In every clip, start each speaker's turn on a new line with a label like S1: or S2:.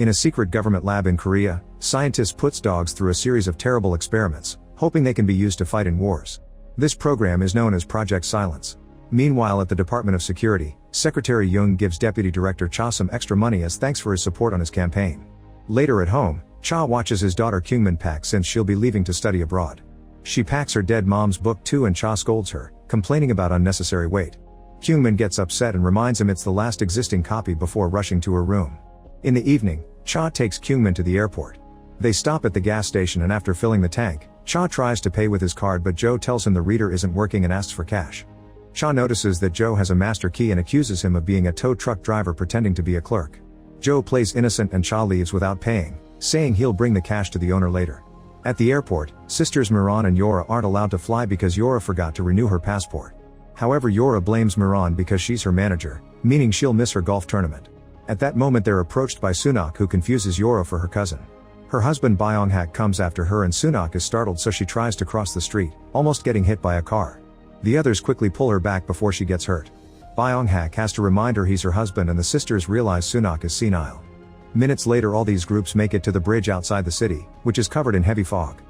S1: In a secret government lab in Korea, scientists puts dogs through a series of terrible experiments, hoping they can be used to fight in wars. This program is known as Project Silence. Meanwhile at the Department of Security, Secretary Young gives Deputy Director Cha some extra money as thanks for his support on his campaign. Later at home, Cha watches his daughter Kyungmin pack since she'll be leaving to study abroad. She packs her dead mom's book too and Cha scolds her, complaining about unnecessary weight. Kyungmin gets upset and reminds him it's the last existing copy before rushing to her room. In the evening, Cha takes Kyungmin to the airport. They stop at the gas station and after filling the tank, Cha tries to pay with his card but Joe tells him the reader isn't working and asks for cash. Cha notices that Joe has a master key and accuses him of being a tow truck driver pretending to be a clerk. Joe plays innocent and Cha leaves without paying, saying he'll bring the cash to the owner later. At the airport, sisters Miran and Yora aren't allowed to fly because Yora forgot to renew her passport. However, Yora blames Miran because she's her manager, meaning she'll miss her golf tournament. At that moment they're approached by Sunak who confuses Yora for her cousin. Her husband Byung-hak comes after her and Sunak is startled so she tries to cross the street, almost getting hit by a car. The others quickly pull her back before she gets hurt. Byung-hak has to remind her he's her husband and the sisters realize Sunak is senile. Minutes later all these groups make it to the bridge outside the city, which is covered in heavy fog.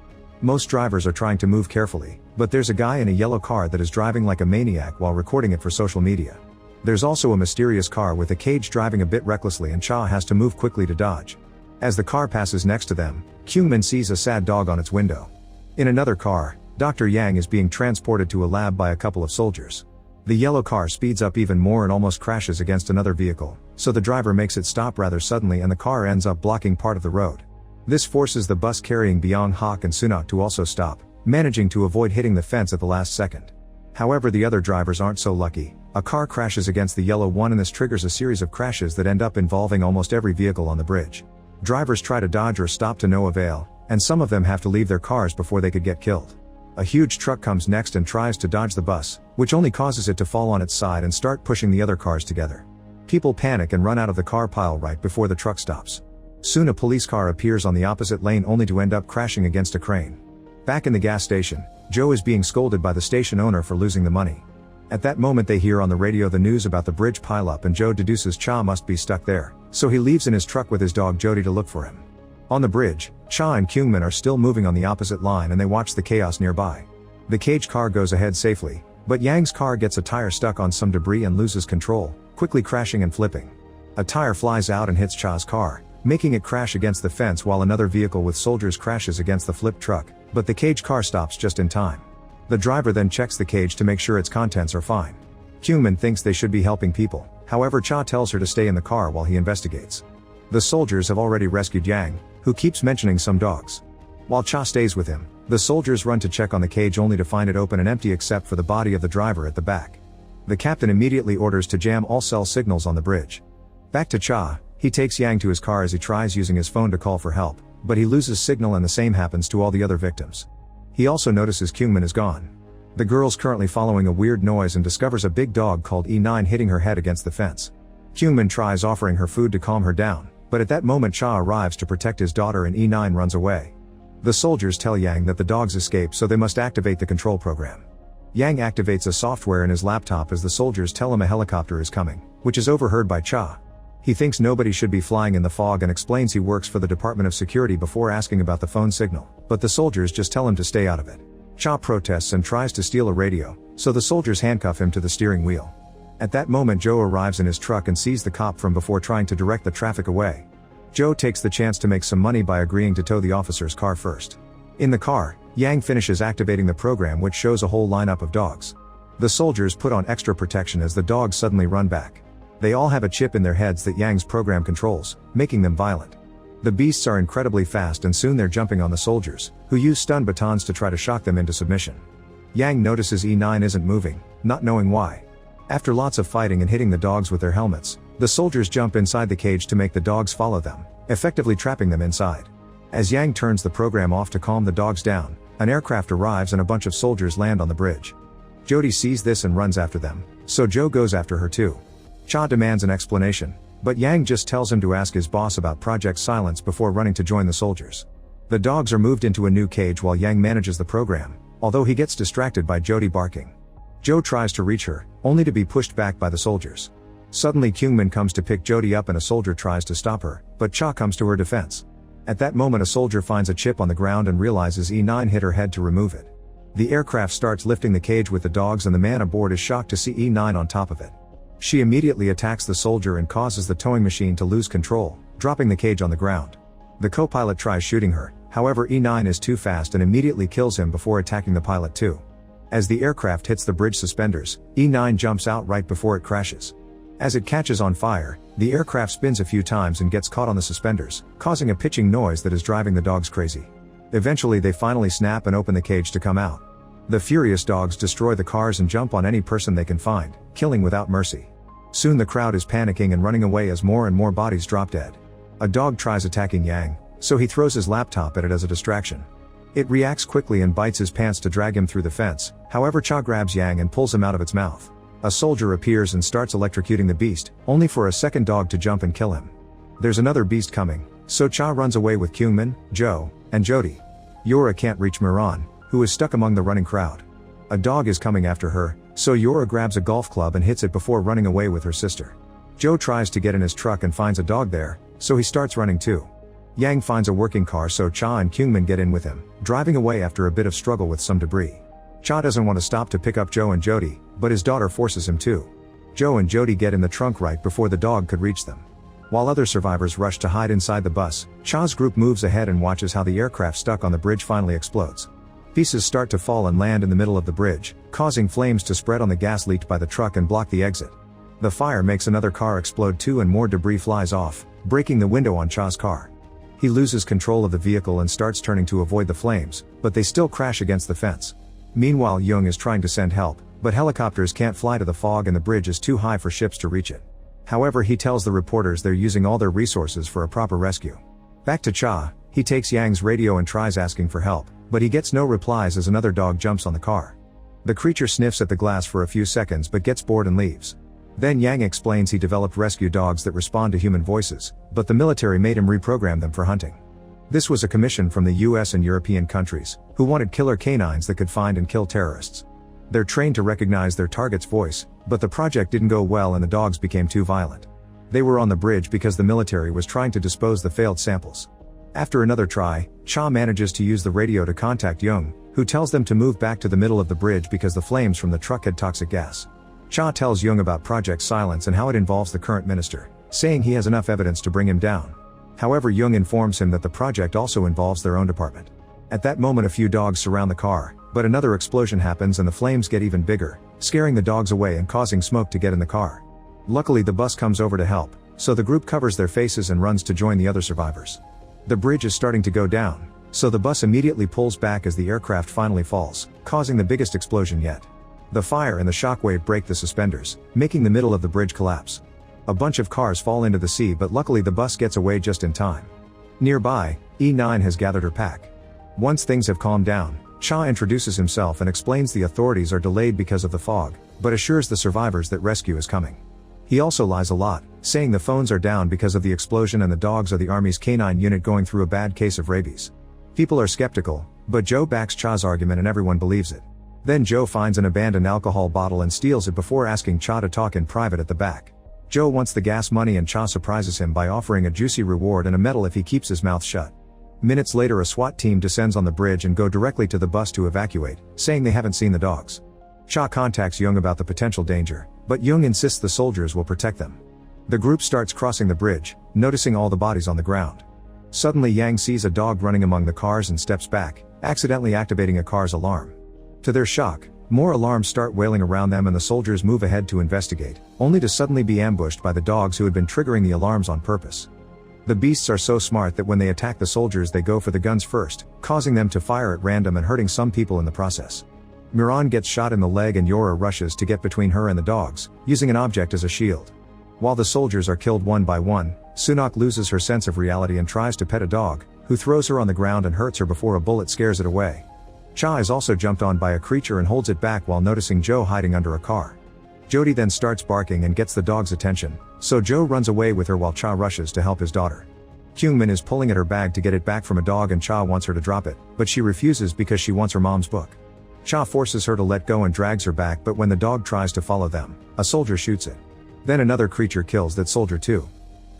S1: Most drivers are trying to move carefully, but there's a guy in a yellow car that is driving like a maniac while recording it for social media. There's also a mysterious car with a cage driving a bit recklessly and Cha has to move quickly to dodge. As the car passes next to them, Kyungmin sees a sad dog on its window. In another car, Dr. Yang is being transported to a lab by a couple of soldiers. The yellow car speeds up even more and almost crashes against another vehicle, so the driver makes it stop rather suddenly and the car ends up blocking part of the road. This forces the bus carrying Byung-hak and Sunak to also stop, managing to avoid hitting the fence at the last second. However, the other drivers aren't so lucky. A car crashes against the yellow one and this triggers a series of crashes that end up involving almost every vehicle on the bridge. Drivers try to dodge or stop to no avail, and some of them have to leave their cars before they could get killed. A huge truck comes next and tries to dodge the bus, which only causes it to fall on its side and start pushing the other cars together. People panic and run out of the car pile right before the truck stops. Soon a police car appears on the opposite lane only to end up crashing against a crane. Back in the gas station, Joe is being scolded by the station owner for losing the money. At that moment they hear on the radio the news about the bridge pileup and Joe deduces Cha must be stuck there, so he leaves in his truck with his dog Jody to look for him. On the bridge, Cha and Kyungmin are still moving on the opposite line and they watch the chaos nearby. The cage car goes ahead safely, but Yang's car gets a tire stuck on some debris and loses control, quickly crashing and flipping. A tire flies out and hits Cha's car, making it crash against the fence while another vehicle with soldiers crashes against the flipped truck, but the cage car stops just in time. The driver then checks the cage to make sure its contents are fine. Kyungmin thinks they should be helping people, however Cha tells her to stay in the car while he investigates. The soldiers have already rescued Yang, who keeps mentioning some dogs. While Cha stays with him, the soldiers run to check on the cage only to find it open and empty except for the body of the driver at the back. The captain immediately orders to jam all cell signals on the bridge. Back to Cha, he takes Yang to his car as he tries using his phone to call for help, but he loses signal and the same happens to all the other victims. He also notices Kyungmin is gone. The girl's currently following a weird noise and discovers a big dog called E9 hitting her head against the fence. Kyungmin tries offering her food to calm her down, but at that moment Cha arrives to protect his daughter and E9 runs away. The soldiers tell Yang that the dogs escaped so they must activate the control program. Yang activates a software in his laptop as the soldiers tell him a helicopter is coming, which is overheard by Cha. He thinks nobody should be flying in the fog and explains he works for the Department of Security before asking about the phone signal, but the soldiers just tell him to stay out of it. Cha protests and tries to steal a radio, so the soldiers handcuff him to the steering wheel. At that moment Joe arrives in his truck and sees the cop from before trying to direct the traffic away. Joe takes the chance to make some money by agreeing to tow the officer's car first. In the car, Yang finishes activating the program which shows a whole lineup of dogs. The soldiers put on extra protection as the dogs suddenly run back. They all have a chip in their heads that Yang's program controls, making them violent. The beasts are incredibly fast and soon they're jumping on the soldiers, who use stun batons to try to shock them into submission. Yang notices E9 isn't moving, not knowing why. After lots of fighting and hitting the dogs with their helmets, the soldiers jump inside the cage to make the dogs follow them, effectively trapping them inside. As Yang turns the program off to calm the dogs down, an aircraft arrives and a bunch of soldiers land on the bridge. Jody sees this and runs after them, so Joe goes after her too. Cha demands an explanation, but Yang just tells him to ask his boss about Project Silence before running to join the soldiers. The dogs are moved into a new cage while Yang manages the program, although he gets distracted by Jody barking. Joe tries to reach her, only to be pushed back by the soldiers. Suddenly Kyungmin comes to pick Jody up and a soldier tries to stop her, but Cha comes to her defense. At that moment a soldier finds a chip on the ground and realizes E9 hit her head to remove it. The aircraft starts lifting the cage with the dogs and the man aboard is shocked to see E9 on top of it. She immediately attacks the soldier and causes the towing machine to lose control, dropping the cage on the ground. The co-pilot tries shooting her, however E9 is too fast and immediately kills him before attacking the pilot too. As the aircraft hits the bridge suspenders, E9 jumps out right before it crashes. As it catches on fire, the aircraft spins a few times and gets caught on the suspenders, causing a pitching noise that is driving the dogs crazy. Eventually they finally snap and open the cage to come out. The furious dogs destroy the cars and jump on any person they can find, killing without mercy. Soon the crowd is panicking and running away as more and more bodies drop dead. A dog tries attacking Yang, so he throws his laptop at it as a distraction. It reacts quickly and bites his pants to drag him through the fence, however Cha grabs Yang and pulls him out of its mouth. A soldier appears and starts electrocuting the beast, only for a second dog to jump and kill him. There's another beast coming, so Cha runs away with Kyungmin, Jo, and Jody. Yora can't reach Miran, who is stuck among the running crowd. A dog is coming after her, so Yora grabs a golf club and hits it before running away with her sister. Jo tries to get in his truck and finds a dog there, so he starts running too. Yang finds a working car so Cha and Kyungmin get in with him, driving away after a bit of struggle with some debris. Cha doesn't want to stop to pick up Jo and Jody, but his daughter forces him to. Jo and Jody get in the trunk right before the dog could reach them. While other survivors rush to hide inside the bus, Cha's group moves ahead and watches how the aircraft stuck on the bridge finally explodes. Pieces start to fall and land in the middle of the bridge, causing flames to spread on the gas leaked by the truck and block the exit. The fire makes another car explode too and more debris flies off, breaking the window on Cha's car. He loses control of the vehicle and starts turning to avoid the flames, but they still crash against the fence. Meanwhile Jung is trying to send help, but helicopters can't fly to the fog and the bridge is too high for ships to reach it. However, he tells the reporters they're using all their resources for a proper rescue. Back to Cha, he takes Yang's radio and tries asking for help, but he gets no replies as another dog jumps on the car. The creature sniffs at the glass for a few seconds but gets bored and leaves. Then Yang explains he developed rescue dogs that respond to human voices, but the military made him reprogram them for hunting. This was a commission from the US and European countries, who wanted killer canines that could find and kill terrorists. They're trained to recognize their target's voice, but the project didn't go well and the dogs became too violent. They were on the bridge because the military was trying to dispose the failed samples. After another try, Cha manages to use the radio to contact Jung, who tells them to move back to the middle of the bridge because the flames from the truck had toxic gas. Cha tells Jung about Project Silence and how it involves the current minister, saying he has enough evidence to bring him down. However, Jung informs him that the project also involves their own department. At that moment a few dogs surround the car, but another explosion happens and the flames get even bigger, scaring the dogs away and causing smoke to get in the car. Luckily the bus comes over to help, so the group covers their faces and runs to join the other survivors. The bridge is starting to go down, so the bus immediately pulls back as the aircraft finally falls, causing the biggest explosion yet. The fire and the shockwave break the suspenders, making the middle of the bridge collapse. A bunch of cars fall into the sea but luckily the bus gets away just in time. Nearby, E9 has gathered her pack. Once things have calmed down, Cha introduces himself and explains the authorities are delayed because of the fog, but assures the survivors that rescue is coming. He also lies a lot, saying the phones are down because of the explosion and the dogs are the army's canine unit going through a bad case of rabies. People are skeptical, but Jo backs Cha's argument and everyone believes it. Then Jo finds an abandoned alcohol bottle and steals it before asking Cha to talk in private at the back. Jo wants the gas money and Cha surprises him by offering a juicy reward and a medal if he keeps his mouth shut. Minutes later a SWAT team descends on the bridge and go directly to the bus to evacuate, saying they haven't seen the dogs. Cha contacts Jung about the potential danger, but Jung insists the soldiers will protect them. The group starts crossing the bridge, noticing all the bodies on the ground. Suddenly Yang sees a dog running among the cars and steps back, accidentally activating a car's alarm. To their shock, more alarms start wailing around them and the soldiers move ahead to investigate, only to suddenly be ambushed by the dogs who had been triggering the alarms on purpose. The beasts are so smart that when they attack the soldiers they go for the guns first, causing them to fire at random and hurting some people in the process. Miran gets shot in the leg and Yora rushes to get between her and the dogs, using an object as a shield. While the soldiers are killed one by one, Sunak loses her sense of reality and tries to pet a dog, who throws her on the ground and hurts her before a bullet scares it away. Cha is also jumped on by a creature and holds it back while noticing Jo hiding under a car. Jody then starts barking and gets the dog's attention, so Jo runs away with her while Cha rushes to help his daughter. Kyungmin is pulling at her bag to get it back from a dog and Cha wants her to drop it, but she refuses because she wants her mom's book. Cha forces her to let go and drags her back, but when the dog tries to follow them, a soldier shoots it. Then another creature kills that soldier too.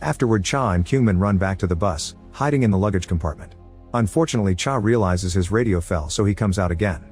S1: Afterward, Cha and Kyungmin run back to the bus, hiding in the luggage compartment. Unfortunately, Cha realizes his radio fell, so he comes out again.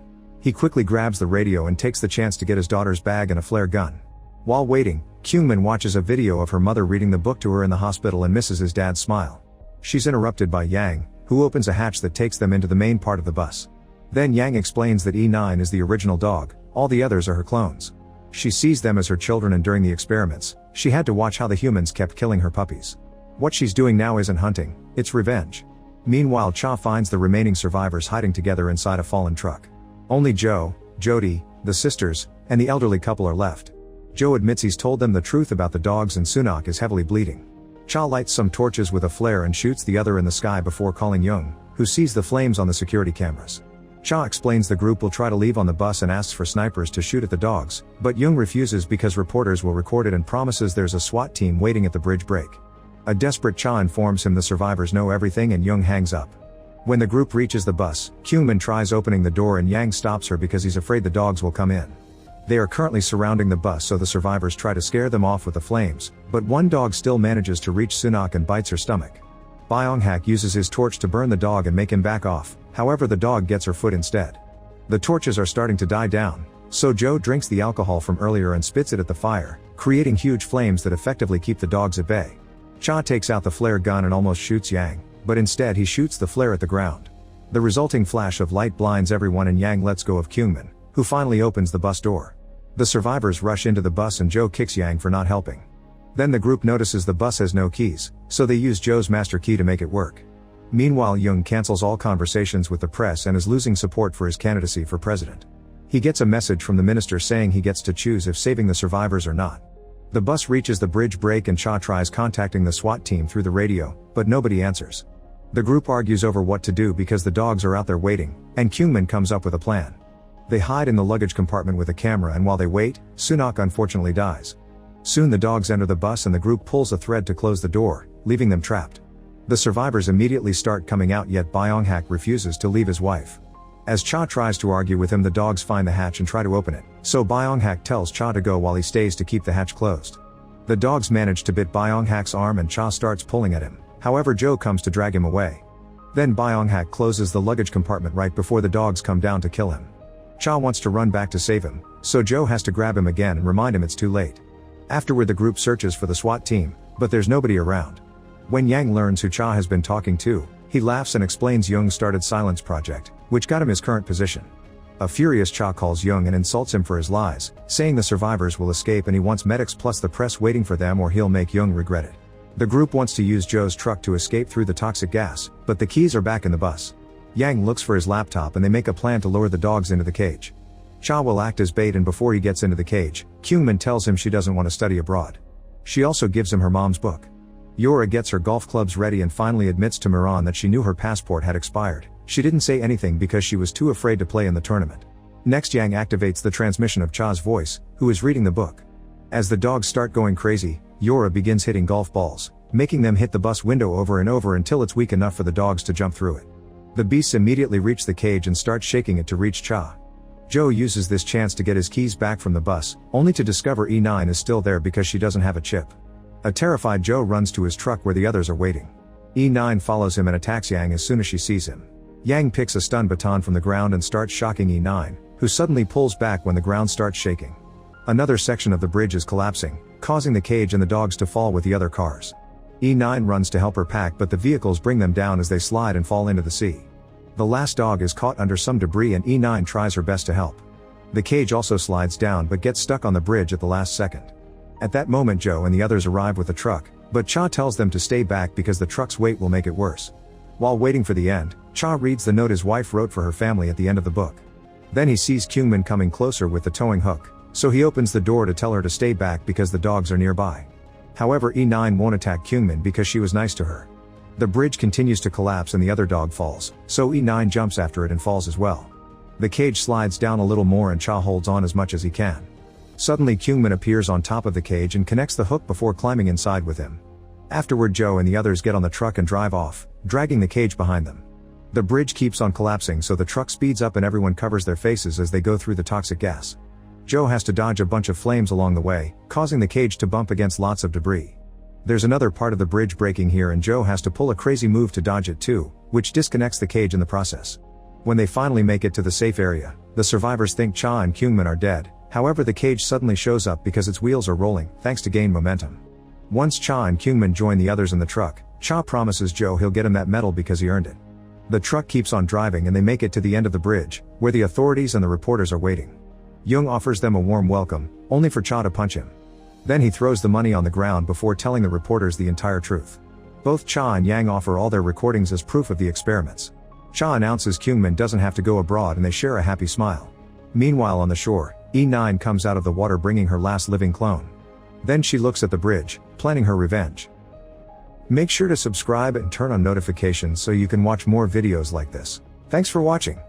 S1: He quickly grabs the radio and takes the chance to get his daughter's bag and a flare gun. While waiting, Kyungmin watches a video of her mother reading the book to her in the hospital and misses his dad's smile. She's interrupted by Yang, who opens a hatch that takes them into the main part of the bus. Then Yang explains that E9 is the original dog, all the others are her clones. She sees them as her children, and during the experiments, she had to watch how the humans kept killing her puppies. What she's doing now isn't hunting, it's revenge. Meanwhile, Cha finds the remaining survivors hiding together inside a fallen truck. Only Joe, Jody, the sisters, and the elderly couple are left. Joe admits he's told them the truth about the dogs and Sunak is heavily bleeding. Cha lights some torches with a flare and shoots the other in the sky before calling Young, who sees the flames on the security cameras. Cha explains the group will try to leave on the bus and asks for snipers to shoot at the dogs, but Young refuses because reporters will record it and promises there's a SWAT team waiting at the bridge break. A desperate Cha informs him the survivors know everything and Young hangs up. When the group reaches the bus, Kyungmin tries opening the door and Yang stops her because he's afraid the dogs will come in. They are currently surrounding the bus, so the survivors try to scare them off with the flames, but one dog still manages to reach Sunak and bites her stomach. Byung-hak uses his torch to burn the dog and make him back off, however the dog gets her foot instead. The torches are starting to die down, so Joe drinks the alcohol from earlier and spits it at the fire, creating huge flames that effectively keep the dogs at bay. Cha takes out the flare gun and almost shoots Yang, but instead he shoots the flare at the ground. The resulting flash of light blinds everyone and Yang lets go of Kyungmin, who finally opens the bus door. The survivors rush into the bus and Joe kicks Yang for not helping. Then the group notices the bus has no keys, so they use Joe's master key to make it work. Meanwhile, Young cancels all conversations with the press and is losing support for his candidacy for president. He gets a message from the minister saying he gets to choose if saving the survivors or not. The bus reaches the bridge break and Cha tries contacting the SWAT team through the radio, but nobody answers. The group argues over what to do because the dogs are out there waiting, and Kyungmin comes up with a plan. They hide in the luggage compartment with a camera, and while they wait, Sunak unfortunately dies. Soon the dogs enter the bus and the group pulls a thread to close the door, leaving them trapped. The survivors immediately start coming out, yet Byung-hak refuses to leave his wife. As Cha tries to argue with him, the dogs find the hatch and try to open it, so Byung-hak tells Cha to go while he stays to keep the hatch closed. The dogs manage to bit Byung-hak's arm and Cha starts pulling at him, however Joe comes to drag him away. Then Byung-hak closes the luggage compartment right before the dogs come down to kill him. Cha wants to run back to save him, so Joe has to grab him again and remind him it's too late. Afterward, the group searches for the SWAT team, but there's nobody around. When Yang learns who Cha has been talking to, he laughs and explains Young started Silence Project, which got him his current position. A furious Cha calls Young and insults him for his lies, saying the survivors will escape and he wants medics plus the press waiting for them or he'll make Young regret it. The group wants to use Joe's truck to escape through the toxic gas, but the keys are back in the bus. Yang looks for his laptop and they make a plan to lure the dogs into the cage. Cha will act as bait, and before he gets into the cage, Kyungmin tells him she doesn't want to study abroad. She also gives him her mom's book. Yora gets her golf clubs ready and finally admits to Miran that she knew her passport had expired. She didn't say anything because she was too afraid to play in the tournament. Next, Yang activates the transmission of Cha's voice, who is reading the book. As the dogs start going crazy, Yora begins hitting golf balls, making them hit the bus window over and over until it's weak enough for the dogs to jump through it. The beasts immediately reach the cage and start shaking it to reach Cha. Joe uses this chance to get his keys back from the bus, only to discover E9 is still there because she doesn't have a chip. A terrified Joe runs to his truck where the others are waiting. E9 follows him and attacks Yang as soon as she sees him. Yang picks a stun baton from the ground and starts shocking E9, who suddenly pulls back when the ground starts shaking. Another section of the bridge is collapsing, causing the cage and the dogs to fall with the other cars. E9 runs to help her pack, but the vehicles bring them down as they slide and fall into the sea. The last dog is caught under some debris and E9 tries her best to help. The cage also slides down but gets stuck on the bridge at the last second. At that moment, Joe and the others arrive with the truck, but Cha tells them to stay back because the truck's weight will make it worse. While waiting for the end, Cha reads the note his wife wrote for her family at the end of the book. Then he sees Kyungmin coming closer with the towing hook, so he opens the door to tell her to stay back because the dogs are nearby. However, E9 won't attack Kyungmin because she was nice to her. The bridge continues to collapse and the other dog falls, so E9 jumps after it and falls as well. The cage slides down a little more and Cha holds on as much as he can. Suddenly Kyungmin appears on top of the cage and connects the hook before climbing inside with him. Afterward, Joe and the others get on the truck and drive off, dragging the cage behind them. The bridge keeps on collapsing, so the truck speeds up and everyone covers their faces as they go through the toxic gas. Joe has to dodge a bunch of flames along the way, causing the cage to bump against lots of debris. There's another part of the bridge breaking here and Joe has to pull a crazy move to dodge it too, which disconnects the cage in the process. When they finally make it to the safe area, the survivors think Cha and Kyungmin are dead, however the cage suddenly shows up because its wheels are rolling, thanks to gain momentum. Once Cha and Kyungmin join the others in the truck, Cha promises Joe he'll get him that medal because he earned it. The truck keeps on driving and they make it to the end of the bridge, where the authorities and the reporters are waiting. Jung offers them a warm welcome, only for Cha to punch him. Then he throws the money on the ground before telling the reporters the entire truth. Both Cha and Yang offer all their recordings as proof of the experiments. Cha announces Kyungmin doesn't have to go abroad and they share a happy smile. Meanwhile on the shore, E9 comes out of the water bringing her last living clone. Then she looks at the bridge, planning her revenge. Make sure to subscribe and turn on notifications so you can watch more videos like this. Thanks for watching.